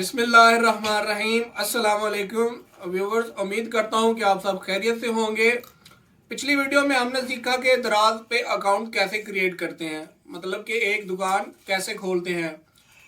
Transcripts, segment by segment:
बिस्मिल्लाहिर्रहमानिर्रहीम। अस्सलाम वालेकुम व्यूवर्स, उम्मीद करता हूँ कि आप सब खैरियत से होंगे। पिछली वीडियो में हमने सीखा कि दराज पे अकाउंट कैसे क्रिएट करते हैं, मतलब कि एक दुकान कैसे खोलते हैं।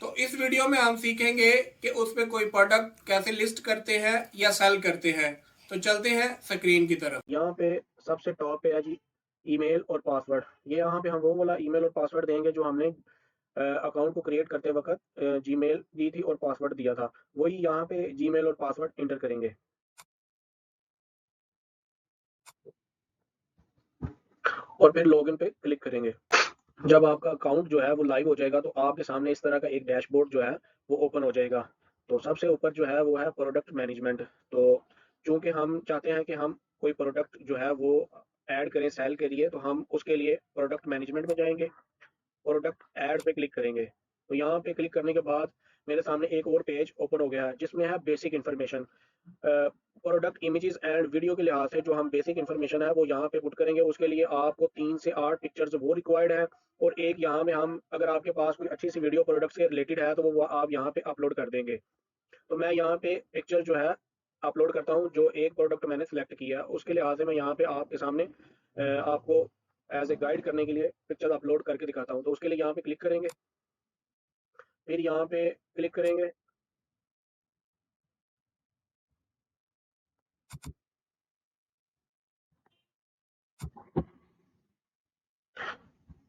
तो इस वीडियो में हम सीखेंगे कि उस पे कोई प्रोडक्ट कैसे लिस्ट करते हैं या सेल करते हैं। तो चलते हैं स्क्रीन की तरफ। यहाँ पे सबसे टॉप पे है जी ईमेल और पासवर्ड। ये यहाँ पे हम वो वाला ईमेल और पासवर्ड देंगे जो हमने अकाउंट को क्रिएट करते वक्त जीमेल दी थी और पासवर्ड दिया था। वही यहाँ पे जीमेल और पासवर्ड इंटर करेंगे और फिर लॉगिन पे क्लिक करेंगे। जब आपका अकाउंट जो है वो लाइव हो जाएगा तो आपके सामने इस तरह का एक डैशबोर्ड जो है वो ओपन हो जाएगा। तो सबसे ऊपर जो है वो है प्रोडक्ट मैनेजमेंट। तो चूंकि हम चाहते हैं कि हम कोई प्रोडक्ट जो है वो ऐड करें सेल के लिए, तो हम उसके लिए प्रोडक्ट मैनेजमेंट में जाएंगे, प्रोडक्ट ऐड पे क्लिक करेंगे। तो यहाँ पे क्लिक करने के बाद मेरे सामने एक और पेज ओपन हो गया है जिसमें है basic information. Product images and video के लिहाज से जो हम बेसिक इन्फॉर्मेशन है वो यहाँ पे पुट करेंगे। उसके लिए आपको 3 से 8 पिक्चर्स वो रिक्वायर्ड है, और एक यहाँ में हम, अगर आपके पास कोई अच्छी सी वीडियो प्रोडक्ट से रिलेटेड है तो वो आप यहाँ पे अपलोड कर देंगे। तो मैं यहाँ पे पिक्चर जो है अपलोड करता हूँ। जो एक प्रोडक्ट मैंने सेलेक्ट किया है उसके लिहाज से मैं यहाँ पे आपके सामने आपको एज ए गाइड करने के लिए पिक्चर अपलोड करके दिखाता हूँ। तो उसके लिए यहाँ पे क्लिक करेंगे, फिर यहाँ पे क्लिक करेंगे।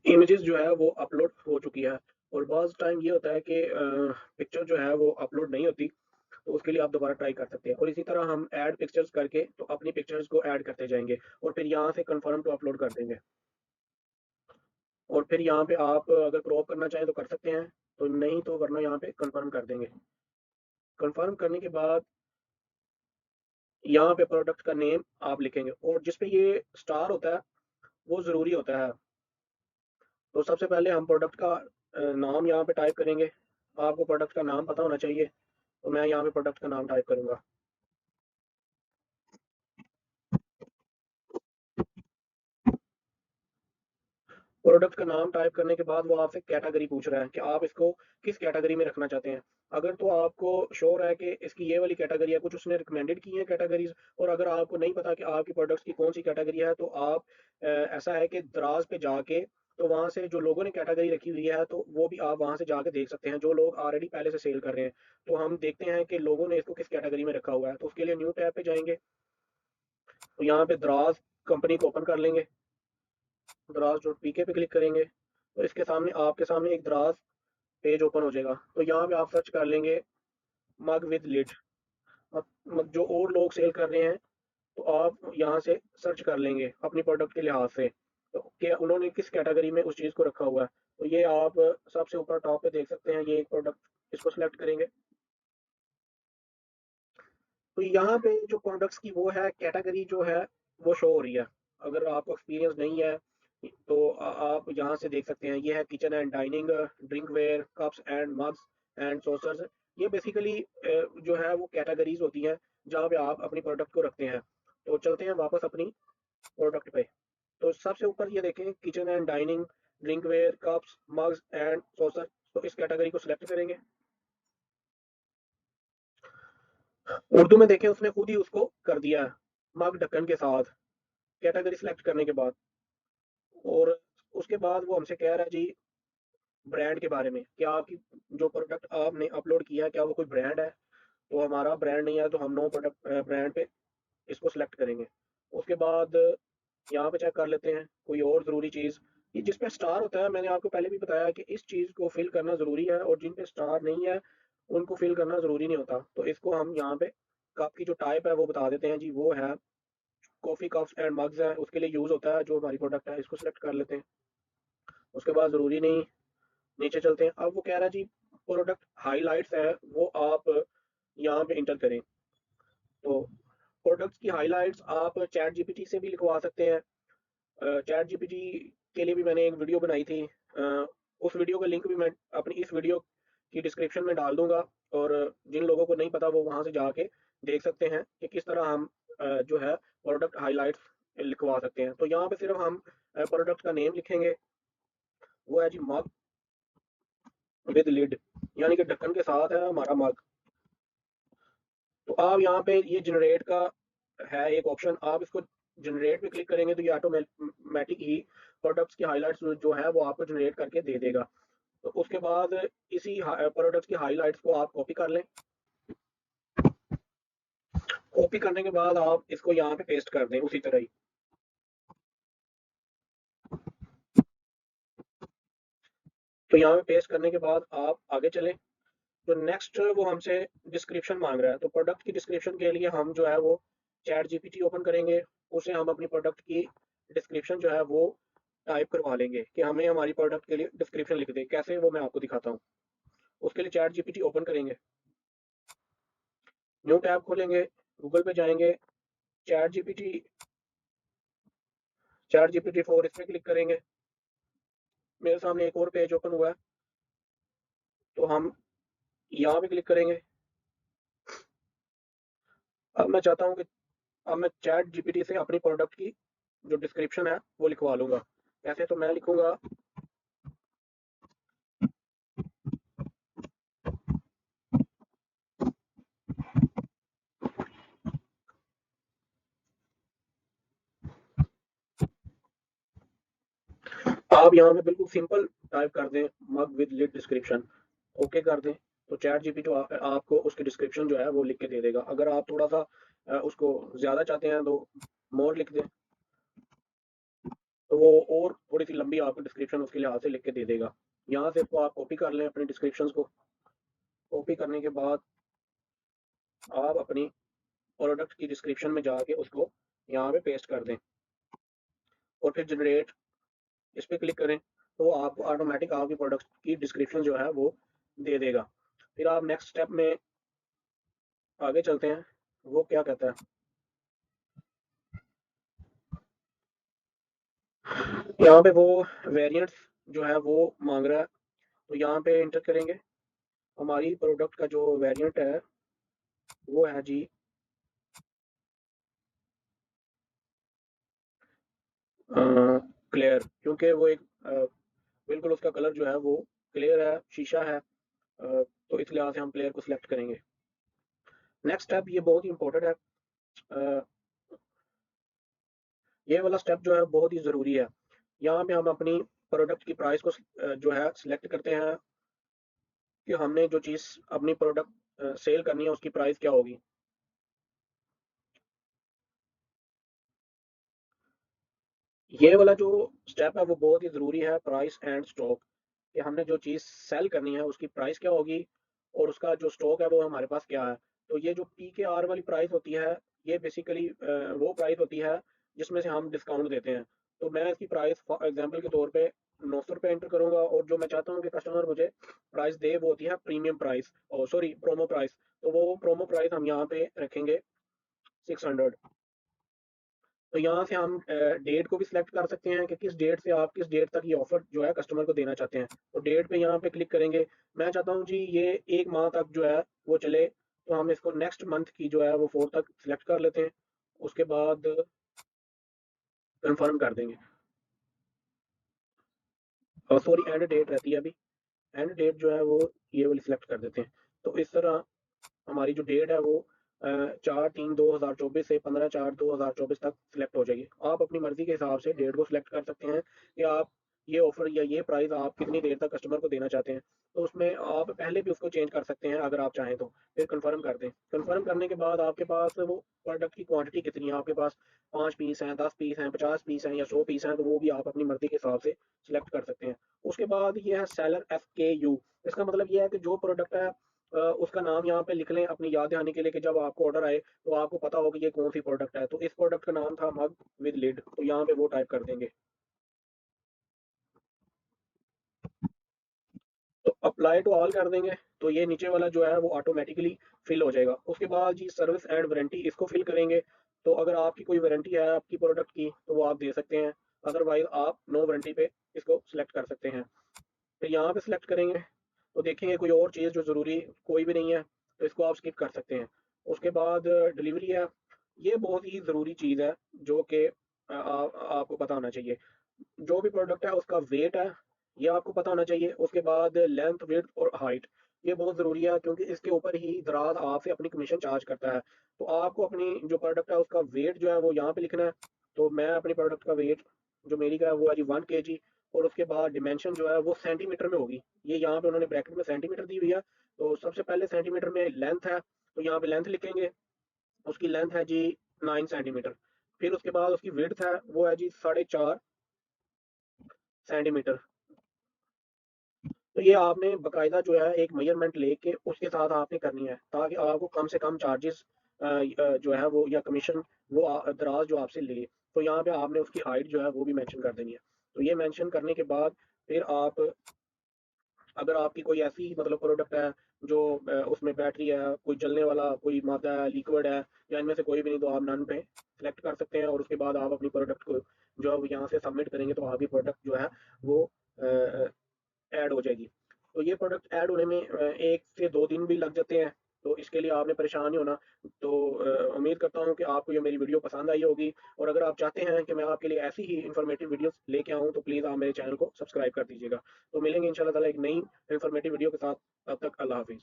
इमेजेस जो है वो अपलोड हो चुकी है। और बहुत टाइम ये होता है कि पिक्चर जो है वो अपलोड नहीं होती, तो उसके लिए आप दोबारा ट्राई कर सकते हैं। और इसी तरह हम ऐड पिक्चर्स करके तो अपनी पिक्चर्स को ऐड करते जाएंगे और फिर यहाँ से कंफर्म टू अपलोड कर देंगे। और फिर यहाँ पे आप अगर क्रॉप करना चाहें तो कर सकते हैं, तो नहीं तो वरना यहाँ पे कंफर्म कर देंगे। कंफर्म करने के बाद यहाँ पे प्रोडक्ट का नेम आप लिखेंगे, और जिसपे ये स्टार होता है वो ज़रूरी होता है। तो सबसे पहले हम प्रोडक्ट का नाम यहाँ पे टाइप करेंगे। आपको प्रोडक्ट का नाम पता होना चाहिए, तो मैं यहाँ पे प्रोडक्ट का नाम टाइप करूंगा। प्रोडक्ट का नाम टाइप करने के बाद वो आपसे कैटेगरी पूछ रहा है कि आप इसको किस कैटेगरी में रखना चाहते हैं। अगर तो आपको श्योर है कि इसकी ये वाली कैटेगरी है, कुछ उसने रिकमेंडेड की है कैटेगरीज, और अगर आपको नहीं पता कि आपकी प्रोडक्ट्स की कौन सी कैटेगरी है, तो आप ऐसा है कि दराज पे जाके तो वहाँ से जो लोगों ने कैटेगरी रखी हुई है तो वो भी आप वहाँ से जाके देख सकते हैं, जो लोग ऑलरेडी पहले से सेल कर रहे हैं। तो हम देखते हैं कि लोगों ने इसको किस कैटेगरी में रखा हुआ है। तो उसके लिए न्यू टैब पे जाएंगे, तो यहाँ पे दराज कंपनी को ओपन कर लेंगे। दराज डॉट पीके पे क्लिक करेंगे तो इसके सामने आपके सामने एक दराज पेज ओपन हो जाएगा। तो यहाँ पे आप सर्च कर लेंगे मग विद लिड। जो और लोग सेल कर रहे हैं तो आप यहाँ से सर्च कर लेंगे अपनी प्रोडक्ट के लिहाज से, तो क्या उन्होंने किस कैटेगरी में उस चीज़ को रखा हुआ है। तो ये आप सबसे ऊपर टॉप पे देख सकते हैं, ये एक प्रोडक्ट, इसको सिलेक्ट करेंगे। तो यहाँ पे जो प्रोडक्ट्स की वो है कैटेगरी जो है वो शो हो रही है। अगर आपको एक्सपीरियंस नहीं है तो आप यहाँ से देख सकते हैं। ये है kitchen and dining, drinkware, cups and mugs and saucers. ये बेसिकली जो है वो कैटेगरीज होती हैं जहाँ पे आप अपनी प्रोडक्ट को रखते हैं। तो चलते हैं वापस अपनी प्रोडक्ट पे। तो सबसे ऊपर ये देखें kitchen and dining, drinkware, cups, mugs and saucer. तो इस कैटेगरी को सिलेक्ट करेंगे। उर्दू में देखें उसने खुद ही उसको कर दिया है मग ढक्कन के साथ, कैटेगरी सिलेक्ट करने के बाद। और उसके बाद वो हमसे कह रहा है जी ब्रांड के बारे में, क्या आपकी जो प्रोडक्ट आपने अपलोड किया है क्या वो कोई ब्रांड है। तो हमारा ब्रांड नहीं है, तो हम नो प्रोडक्ट ब्रांड पे इसको सिलेक्ट करेंगे। उसके बाद यहाँ पे चेक कर लेते हैं कोई और ज़रूरी चीज़। ये जिस पे स्टार होता है, मैंने आपको पहले भी बताया कि इस चीज़ को फिल करना ज़रूरी है, और जिन पे स्टार नहीं है उनको फिल करना ज़रूरी नहीं होता। तो इसको हम यहाँ पे कप की जो टाइप है वो बता देते हैं जी, वो है कॉफ़ी कप्स एंड मग्स है, उसके लिए यूज़ होता है जो हमारी प्रोडक्ट है। इसको सिलेक्ट कर लेते हैं। उसके बाद ज़रूरी नहीं, नीचे चलते हैं। अब वो कह रहा है जी प्रोडक्ट हाइलाइट्स है वो आप यहाँ पे इंटर करें। तो प्रोडक्ट्स की हाइलाइट्स आप चैट जीपीटी से भी लिखवा सकते हैं। चैट जीपीटी के लिए भी मैंने एक वीडियो बनाई थी। उस वीडियो का लिंक भी मैं अपनी इस वीडियो की डिस्क्रिप्शन में डाल दूंगा, और जिन लोगों को नहीं पता वो वहां से जाके देख सकते हैं कि किस तरह हम जो है प्रोडक्ट हाइलाइट्स लिखवा सकते हैं। तो यहाँ पे सिर्फ हम प्रोडक्ट का नेम लिखेंगे, वो है जी मग विद लिड, यानी कि ढक्कन के साथ है हमारा मग। तो आप यहाँ पे ये जनरेट का है एक ऑप्शन, आप इसको जनरेट पे क्लिक करेंगे तो ये ऑटोमेटिक ही प्रोडक्ट्स की हाइलाइट्स जो है वो आपको जनरेट करके दे देगा। तो उसके बाद इसी प्रोडक्ट्स की हाइलाइट्स को आप कॉपी कर लें। कॉपी करने के बाद आप इसको यहाँ पे पेस्ट कर दें उसी तरह ही। तो यहाँ पे पेस्ट करने के बाद आप आगे चलें। तो नेक्स्ट वो हमसे डिस्क्रिप्शन मांग रहा है, तो प्रोडक्ट की डिस्क्रिप्शन के लिए हम जो है वो चैट जीपीटी ओपन करेंगे, उसे हम अपनी प्रोडक्ट की डिस्क्रिप्शन जो है वो टाइप करवा लेंगे कि हमें हमारी प्रोडक्ट के लिए डिस्क्रिप्शन लिख दे। कैसे वो मैं आपको दिखाता हूँ। उसके लिए चैट जीपीटी ओपन करेंगे, न्यू टैब खोलेंगे, गूगल पे जाएंगे, चैट जीपीटी चैट जीपीटी 4 इस पर क्लिक करेंगे। मेरे सामने एक और पेज ओपन हुआ है, तो हम यहाँ पे क्लिक करेंगे। अब मैं चाहता हूँ कि अब मैं चैट जीपीटी से अपनी प्रोडक्ट की जो डिस्क्रिप्शन है वो लिखवा लूंगा। ऐसे तो मैं लिखूंगा, आप यहाँ पे बिल्कुल सिंपल टाइप कर दें, मग विद लिड डिस्क्रिप्शन, ओके कर दें। तो चैट जीपीटी आपको उसकी डिस्क्रिप्शन जो है वो लिख के दे देगा। अगर आप थोड़ा सा उसको ज्यादा चाहते हैं तो मोर लिख दें, तो वो और थोड़ी सी लंबी आपको डिस्क्रिप्शन उसके लिहाज से लिख के दे देगा। यहाँ से इसको आप कॉपी कर लें अपनी डिस्क्रिप्शन को। कॉपी करने के बाद आप अपनी प्रोडक्ट की डिस्क्रिप्शन में जाके उसको यहाँ पे पेस्ट कर दें और फिर जनरेट इस पर क्लिक करें, तो आपको ऑटोमेटिक आपकी प्रोडक्ट की डिस्क्रिप्शन जो है वो दे देगा। फिर आप नेक्स्ट स्टेप में आगे चलते हैं, वो क्या कहता है। यहाँ पे वो वेरिएंट्स जो है वो मांग रहा है, तो यहाँ पे इंटर करेंगे। हमारी प्रोडक्ट का जो वेरिएंट है वो है जी क्लियर, क्योंकि वो एक बिल्कुल उसका कलर जो है वो क्लियर है, शीशा है, तो इस लिहाज से हम प्लेयर को सिलेक्ट करेंगे। नेक्स्ट स्टेप ये बहुत ही इंपॉर्टेंट है, अ, ये वाला स्टेप जो है बहुत ही ज़रूरी है। यहाँ पे हम अपनी प्रोडक्ट की प्राइस को जो है सिलेक्ट करते हैं कि हमने जो चीज़ अपनी प्रोडक्ट सेल करनी है उसकी प्राइस क्या होगी। ये वाला जो स्टेप है वो बहुत ही ज़रूरी है, प्राइस एंड स्टॉक, कि हमने जो चीज़ सेल करनी है उसकी प्राइस क्या होगी और उसका जो स्टॉक है वो हमारे पास क्या है। तो ये जो पी के आर वाली प्राइस होती है, ये बेसिकली वो प्राइस होती है जिसमें से हम डिस्काउंट देते हैं। तो मैं इसकी प्राइस फॉर एग्जांपल के तौर पे 900 रुपये एंटर करूंगा, और जो मैं चाहता हूँ कि कस्टमर मुझे प्राइस दे वो होती है प्रीमियम प्राइस, और सॉरी प्रोमो प्राइस। तो वो प्रोमो प्राइस हम यहाँ पे रखेंगे 600। तो यहाँ से हम डेट को भी सिलेक्ट कर सकते हैं कि किस डेट से आप किस डेट तक ये ऑफर जो है कस्टमर को देना चाहते हैं। तो डेट पे यहाँ पे क्लिक करेंगे। मैं चाहता हूँ जी ये 1 माह तक जो है वो चले, तो हम इसको नेक्स्ट मंथ की जो है वो 4 तक सिलेक्ट कर लेते हैं। उसके बाद कंफर्म कर देंगे, और सॉरी एंड डेट रहती है अभी, एंड डेट जो है वो ये वाली सिलेक्ट कर देते हैं। तो इस तरह हमारी जो डेट है वो 4/3/2024 से 15/4/2024 तक सिलेक्ट हो जाएगी। आप अपनी मर्जी के हिसाब से डेट को सिलेक्ट कर सकते हैं कि आप ये ऑफर या ये प्राइस आप कितनी देर तक कस्टमर को देना चाहते हैं। तो उसमें आप पहले भी उसको चेंज कर सकते हैं अगर आप चाहें तो। फिर कंफर्म कर दें। कंफर्म करने के बाद आपके पास वो प्रोडक्ट की क्वांटिटी कितनी है, आपके पास 5 पीस हैं, 10 पीस हैं, 50 पीस हैं या 100 पीस हैं, तो वो भी आप अपनी मर्जी के हिसाब से सिलेक्ट कर सकते हैं। उसके बाद ये है सेलर SKU। इसका मतलब ये है कि जो प्रोडक्ट है उसका नाम यहाँ पे लिख लें अपनी याद आने के लिए, कि जब आपको ऑर्डर आए तो आपको पता हो कि ये कौन सी प्रोडक्ट है। तो इस प्रोडक्ट का नाम था मग विद लिड, तो यहाँ पे वो टाइप कर देंगे। तो अप्लाई टू ऑल कर देंगे, तो ये नीचे वाला जो है वो ऑटोमेटिकली फिल हो जाएगा। उसके बाद जी सर्विस एंड वारंटी इसको फिल करेंगे। तो अगर आपकी कोई वारंटी है आपकी प्रोडक्ट की तो वो आप दे सकते हैं, अदरवाइज आप नो वारंटी पे इसको सिलेक्ट कर सकते हैं। फिर यहाँ पे सिलेक्ट करेंगे तो देखेंगे कोई और चीज़ जो ज़रूरी कोई भी नहीं है, तो इसको आप स्किप कर सकते हैं। उसके बाद डिलीवरी है, ये बहुत ही ज़रूरी चीज़ है जो कि आपको पता होना चाहिए। जो भी प्रोडक्ट है उसका वेट है, ये आपको पता होना चाहिए। उसके बाद लेंथ, विड्थ और हाइट, ये बहुत ज़रूरी है क्योंकि इसके ऊपर ही दराज़ आपसे अपनी कमीशन चार्ज करता है। तो आपको अपनी जो प्रोडक्ट है उसका वेट जो है वो यहाँ पे लिखना है। तो मैं अपनी प्रोडक्ट का वेट जो मेरी का है वो है जी 1 केजी, और उसके बाद डिमेंशन जो है वो सेंटीमीटर में होगी। ये यहाँ पे उन्होंने ब्रैकेट में सेंटीमीटर दी हुई है। तो सबसे पहले सेंटीमीटर में लेंथ है, तो यहाँ पे लेंथ लिखेंगे। उसकी लेंथ है जी 9 सेंटीमीटर। फिर उसके बाद उसकी विड्थ है वो है जी 4.5 सेंटीमीटर। तो ये आपने बाकायदा जो है एक मेजरमेंट लेके उसके साथ आपने करनी है, ताकि आपको कम से कम चार्जेस जो है वो या कमीशन वो दराज जो आपसे ले। तो यहाँ पे आपने उसकी हाइट जो है वो भी मेंशन कर देनी है। तो ये मेंशन करने के बाद फिर आप, अगर आपकी कोई ऐसी मतलब प्रोडक्ट है जो उसमें बैटरी है, कोई जलने वाला कोई मादा है, लिक्विड है, या इनमें से कोई भी नहीं, तो आप नन पे सेलेक्ट कर सकते हैं और उसके बाद आप अपनी प्रोडक्ट को जो है वो यहाँ से सबमिट करेंगे तो आपकी प्रोडक्ट जो है वो ऐड हो जाएगी। तो ये प्रोडक्ट ऐड होने में 1 से 2 दिन भी लग जाते हैं, तो इसके लिए आपने परेशान नहीं होना। तो उम्मीद करता हूँ कि आपको ये मेरी वीडियो पसंद आई होगी, और अगर आप चाहते हैं कि मैं आपके लिए ऐसी ही इन्फॉर्मेटिव वीडियोज़ लेके आऊँ, तो प्लीज़ आप मेरे चैनल को सब्सक्राइब कर दीजिएगा। तो मिलेंगे इंशाल्लाह ताला एक नई इन्फॉर्मेटिव वीडियो के साथ, तब तक अल्लाह हाफ़िज़।